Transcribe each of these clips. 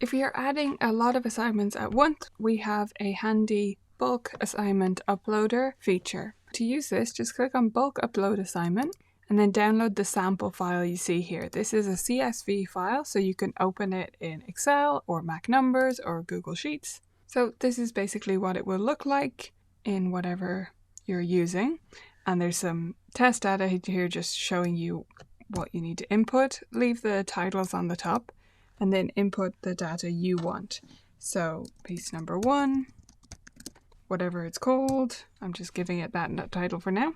If you're adding a lot of assignments at once, we have a handy bulk assignment uploader feature. To use this, just click on bulk upload assignment and then download the sample file you see here. This is a CSV file, so you can open it in Excel or Mac Numbers or Google Sheets. So this is basically what it will look like in whatever you're using. And there's some test data here just showing you what you need to input. Leave the titles on the top and then input the data you want. So piece number 1, whatever it's called, I'm just giving it that title for now.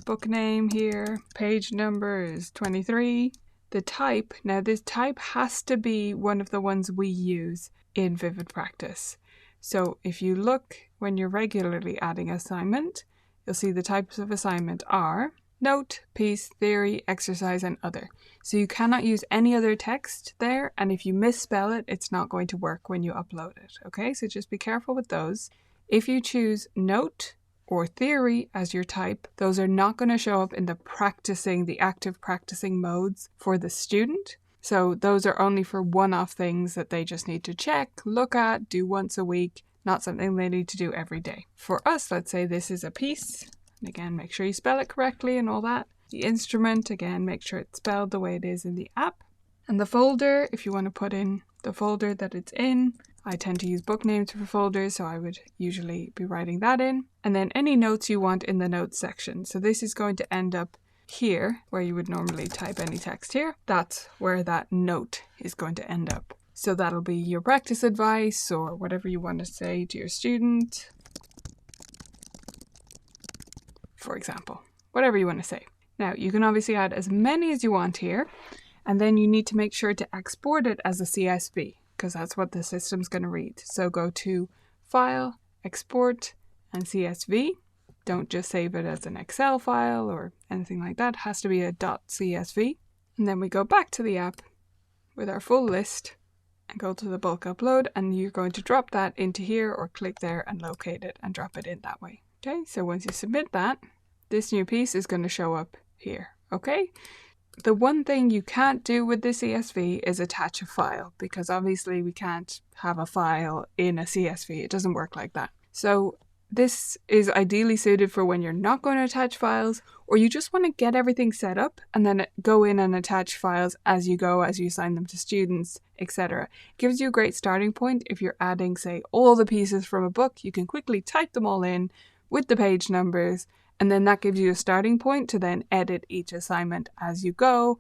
Book name here, page number is 23. The type, now this type has to be one of the ones we use in Vivid Practice. So if you look when you're regularly adding assignment, you'll see the types of assignment are note, piece, theory, exercise, and other. So you cannot use any other text there, and if you misspell it, it's not going to work when you upload it. Okay, so just be careful with those. If you choose note or theory as your type, those are not going to show up in the active practicing modes for the student. So those are only for one-off things that they just need to check, look at, do once a week, not something they need to do every day. For us, let's say this is a piece. And again, make sure you spell it correctly and all that. The instrument, again, make sure it's spelled the way it is in the app. And the folder, if you want to put in the folder that it's in. I tend to use book names for folders, so I would usually be writing that in. And then any notes you want in the notes section. So this is going to end up here, where you would normally type any text here. That's where that note is going to end up. So that'll be your practice advice or whatever you want to say to your student. For example, whatever you want to say. Now, you can obviously add as many as you want here, and then you need to make sure to export it as a CSV, because that's what the system's going to read. So go to File, Export, and CSV. Don't just save it as an Excel file or anything like that. It has to be a .csv. And then we go back to the app with our full list and go to the bulk upload, and you're going to drop that into here or click there and locate it and drop it in that way. Okay, so once you submit that, this new piece is going to show up here. Okay, the one thing you can't do with the CSV is attach a file, because obviously we can't have a file in a CSV. It doesn't work like that. So this is ideally suited for when you're not going to attach files, or you just want to get everything set up and then go in and attach files as you go, as you assign them to students, etc. It gives you a great starting point. If you're adding, say, all the pieces from a book, you can quickly type them all in with the page numbers, and then that gives you a starting point to then edit each assignment as you go,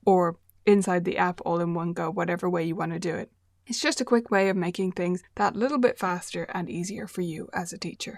or inside the app all in one go, whatever way you want to do it. It's just a quick way of making things that little bit faster and easier for you as a teacher.